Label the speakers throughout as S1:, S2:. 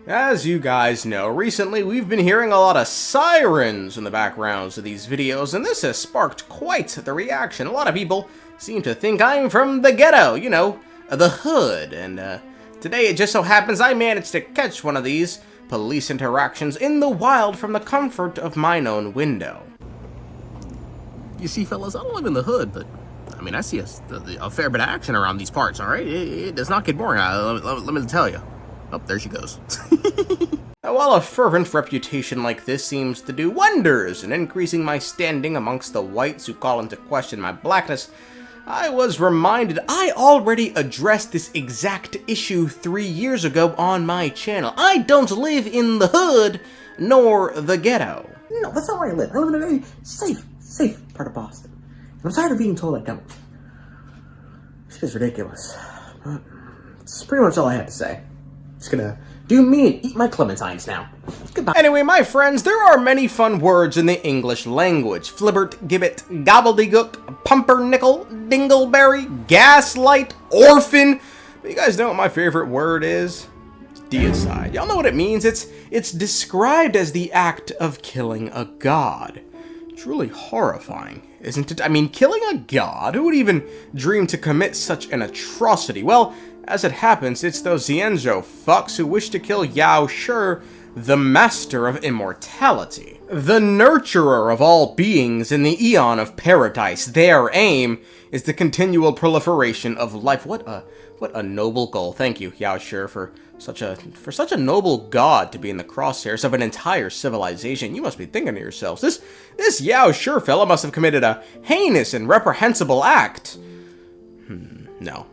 S1: As you guys know, recently we've been hearing a lot of sirens in the backgrounds of these videos, and this has sparked quite the reaction. A lot of people seem to think I'm from the ghetto, you know, the hood, and today it just so happens I managed to catch one of these police interactions in the wild from the comfort of mine own window. You see, fellas, I don't live in the hood, but I mean, I see a fair bit of action around these parts, alright? It does not get boring, let me tell you. Oh, there she goes. Now, while a fervent reputation like this seems to do wonders in increasing my standing amongst the whites who call into question my blackness, I was reminded I already addressed this exact issue 3 years ago on my channel. I don't live in the hood, nor the ghetto.
S2: No, that's not where I live. I live in a very safe part of Boston. And I'm tired of being told I don't. Shit is ridiculous. But it's pretty much all I have to say. Just gonna do me and eat my clementines now. Goodbye.
S1: Anyway, my friends, there are many fun words in the English language. Flibbert, gibbet, gobbledygook, pumpernickel, dingleberry, gaslight, orphan. But you guys know what my favorite word is? It's deicide. Y'all know what it means? It's described as the act of killing a god. Truly horrifying, isn't it? I mean, killing a god? Who would even dream to commit such an atrocity? Well, as it happens, it's those Xianzhou fucks who wish to kill Yaoshi, the master of immortality, the nurturer of all beings in the aeon of paradise. Their aim is the continual proliferation of life. What a noble goal. Thank you, Yaoshi, for such a noble god to be in the crosshairs of an entire civilization. You must be thinking to yourselves, this Yaoshi fella must have committed a heinous and reprehensible act. No.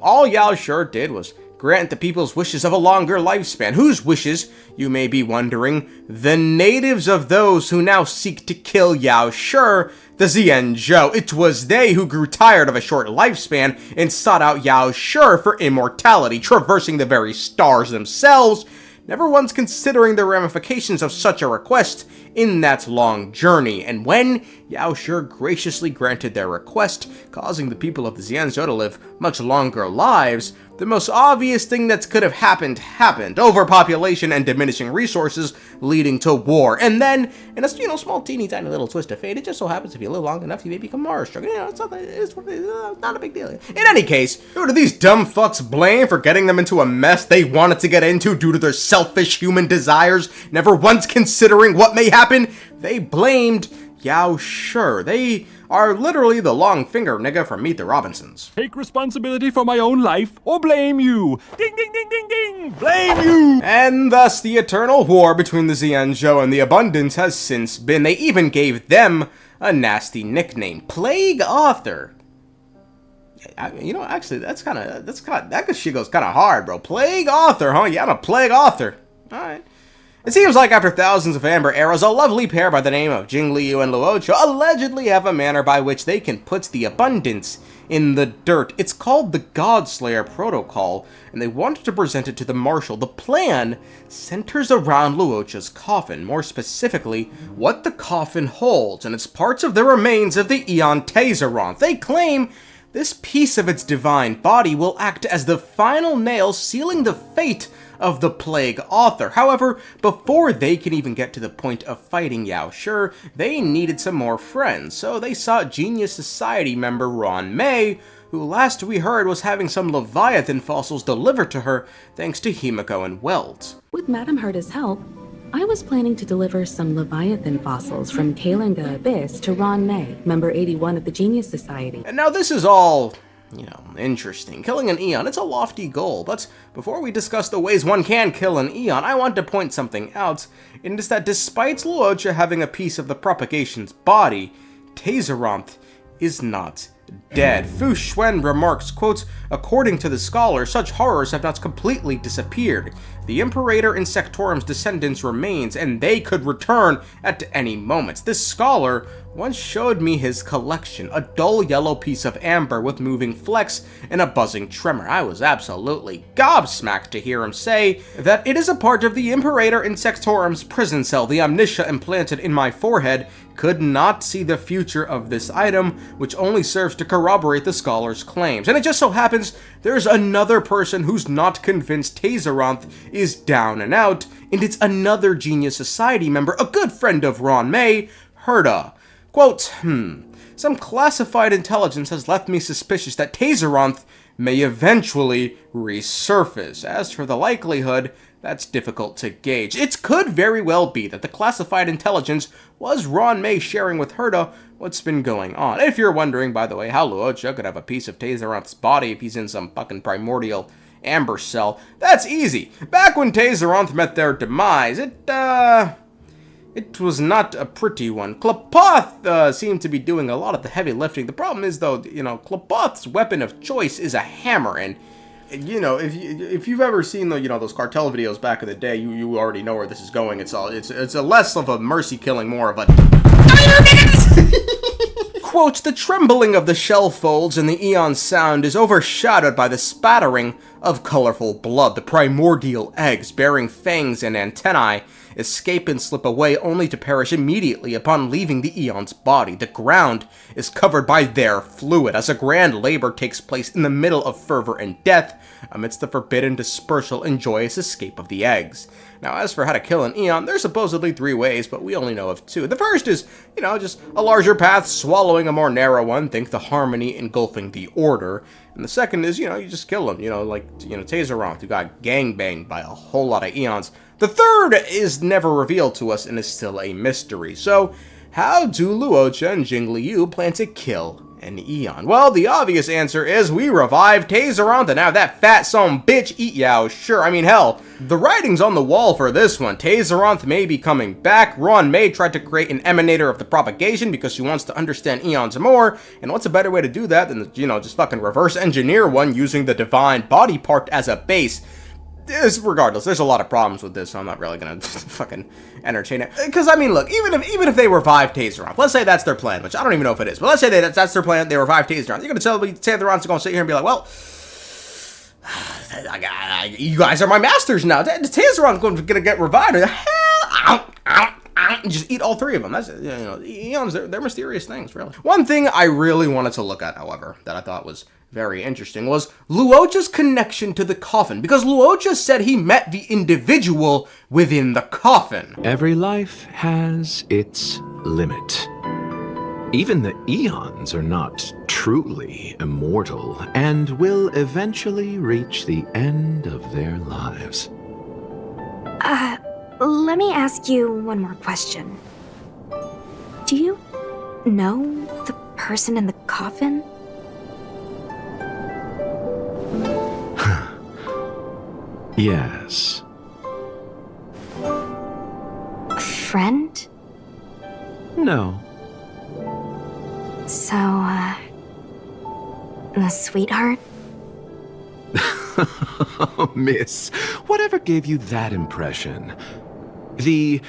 S1: All Yaoshi did was grant the people's wishes of a longer lifespan. Whose wishes, you may be wondering? The natives of those who now seek to kill Yaoshi, the Xianzhou. It was they who grew tired of a short lifespan and sought out Yaoshi for immortality, traversing the very stars themselves, never once considering the ramifications of such a request in that long journey. And when Yaoshi graciously granted their request, causing the people of the Xianzhou to live much longer lives, the most obvious thing that could have happened. Overpopulation and diminishing resources leading to war. And then, in a small teeny tiny little twist of fate, it just so happens if you live long enough, you may become Marshall. It's not a big deal. In any case, who do these dumb fucks blame for getting them into a mess they wanted to get into due to their selfish human desires, never once considering what may happen? They blamed Yaoshi. They are literally the long finger nigga from Meet the Robinsons.
S3: Take responsibility for my own life, or blame you. Ding, ding, ding, ding, ding. Blame you.
S1: And thus the eternal war between the Xianzhou and the Abundance has since been. They even gave them a nasty nickname, Plague Author. Actually, that shit goes kind of hard, bro. Plague Author, huh? Yeah, I'm a Plague Author. All right. It seems like after thousands of amber eras, a lovely pair by the name of Jingliu and Luocha allegedly have a manner by which they can put the Abundance in the dirt. It's called the Godslayer Protocol, and they wanted to present it to the Marshal. The plan centers around Luocha's coffin, more specifically, what the coffin holds, and it's parts of the remains of the aeon tayzzyronth. They claim this piece of its divine body will act as the final nail sealing the fate of the Plague Author. However, before they can even get to the point of fighting Yaoshi, they needed some more friends, so they sought Genius Society member Ruan mei, who last we heard was having some Leviathan fossils delivered to her thanks to Himiko and Welt.
S4: With Madame Herta's help, I was planning to deliver some Leviathan fossils from Kalinga Abyss to Ruan mei, member 81 of the Genius Society.
S1: And now this is all, interesting. Killing an aeon, it's a lofty goal, but before we discuss the ways one can kill an aeon, I want to point something out, and it is that despite Luocha having a piece of the Propagation's body, Tayzzyronth is not dead. Fu Xuan remarks, quote, according to the scholar, such horrors have not completely disappeared. The Imperator Insectorum's descendants remains, and they could return at any moment. This scholar once showed me his collection, a dull yellow piece of amber with moving flecks and a buzzing tremor. I was absolutely gobsmacked to hear him say that it is a part of the Imperator Insectorum's prison cell. The amnesia implanted in my forehead could not see the future of this item, which only serves to corroborate the scholar's claims. And it just so happens there's another person who's not convinced Tayzzyronth is down and out, and it's another Genius Society member, a good friend of Ruan mei, Herta. Quote, some classified intelligence has left me suspicious that tayzzyronth may eventually resurface. As for the likelihood, that's difficult to gauge. It could very well be that the classified intelligence was Ruan mei sharing with Herta what's been going on. If you're wondering, by the way, how Luocha could have a piece of tayzzyronth's body if he's in some fucking primordial amber cell, that's easy. Back when tayzzyronth met their demise, it was not a pretty one. Klapoth seemed to be doing a lot of the heavy lifting. The problem is, though, Klapoth's weapon of choice is a hammer, and if you've ever seen those cartel videos back in the day, you already know where this is going. It's a less of a mercy killing, more of a quote, the trembling of the shell folds and the aeon sound is overshadowed by the spattering of colorful blood. The primordial eggs, bearing fangs and antennae, escape and slip away only to perish immediately upon leaving the aeon's body. The ground is covered by their fluid as a grand labor takes place in the middle of fervor and death amidst the forbidden dispersal and joyous escape of the eggs. Now, as for how to kill an aeon, there's supposedly 3 ways, but we only know of 2. The first is, just a larger path swallowing a more narrow one, think the harmony engulfing the order. And the second is, you just kill them, like tayzzyronth, who got gangbanged by a whole lot of aeons. The third is never revealed to us and is still a mystery. So, how do Luocha and Jingliu plan to kill an aeon? Well, the obvious answer is we revive tayzzyronth and have that fat son bitch eat Yao. Sure, I mean, hell, the writing's on the wall for this one. Tayzzyronth may be coming back. Ruan mei tried to create an emanator of the propagation because she wants to understand eons more, and what's a better way to do that than, just fucking reverse engineer one using the divine body part as a base? Regardless, there's a lot of problems with this, so I'm not really gonna fucking entertain it. Because, I mean, look, even if they revive tayzzyronth, let's say that's their plan, which I don't even know if it is, but let's say that's their plan, they revive tayzzyronth. You're gonna tell me tayzzyronth's gonna sit here and be like, well, you guys are my masters now. Tayzzyronth's gonna get revived. And just eat all 3 of them. That's, eons, they're mysterious things, really. One thing I really wanted to look at, however, that I thought was very interesting, was Luocha's connection to the coffin, because Luocha said he met the individual within the coffin.
S5: Every life has its limit. Even the eons are not truly immortal and will eventually reach the end of their lives.
S6: Let me ask you one more question. Do you know the person in the coffin?
S5: Yes.
S6: A friend?
S5: No.
S6: So, a sweetheart?
S5: Miss, whatever gave you that impression? The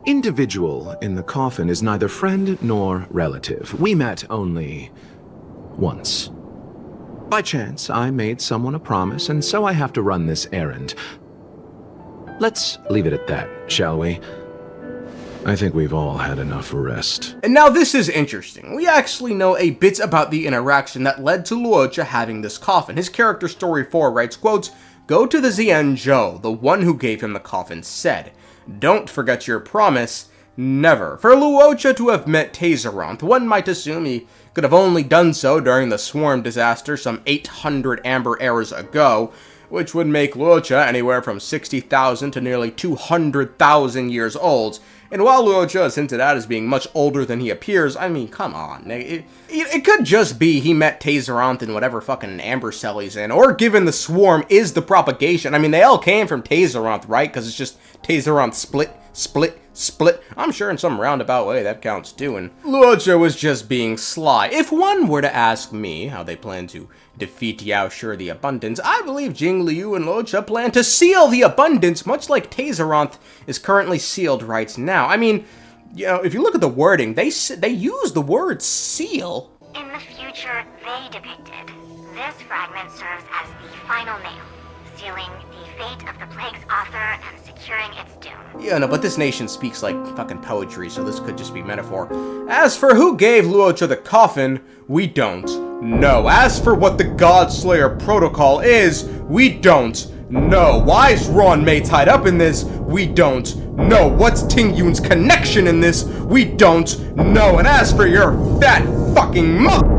S5: individual in the coffin is neither friend nor relative. We met only once. By chance, I made someone a promise, and so I have to run this errand. Let's leave it at that, shall we? I think we've all had enough rest.
S1: And now this is interesting. We actually know a bit about the interaction that led to Luocha having this coffin. His character story 4 writes, quote, "Go to the Xianzhou, the one who gave him the coffin said. Don't forget your promise, never." For Luocha to have met tayzzyronth, one might assume he could have only done so during the swarm disaster some 800 amber eras ago, which would make Luocha anywhere from 60,000 to nearly 200,000 years old. And while Luocha is hinted at as being much older than he appears, I mean, come on. It could just be he met tayzzyronth in whatever fucking amber cell he's in, or given the swarm is the propagation. I mean, they all came from tayzzyronth, right? Because it's just tayzzyronth split. I'm sure in some roundabout way that counts too, and Luocha was just being sly. If one were to ask me how they plan to defeat Yaoshi the Abundance, I believe Jingliu and Luocha plan to seal the Abundance, much like tayzzyronth is currently sealed right now. I mean, if you look at the wording, they use the word seal.
S7: In the future they depicted, this fragment serves as the final nail, sealing the fate of the plague's author and securing its doom.
S1: Yeah, no, but this nation speaks like fucking poetry, so this could just be metaphor. As for who gave Luocha the coffin, we don't know. As for what the Godslayer protocol is, we don't know. Why is Ruan mei tied up in this? We don't know. What's Tingyun's connection in this? We don't know. And as for your fat fucking mother...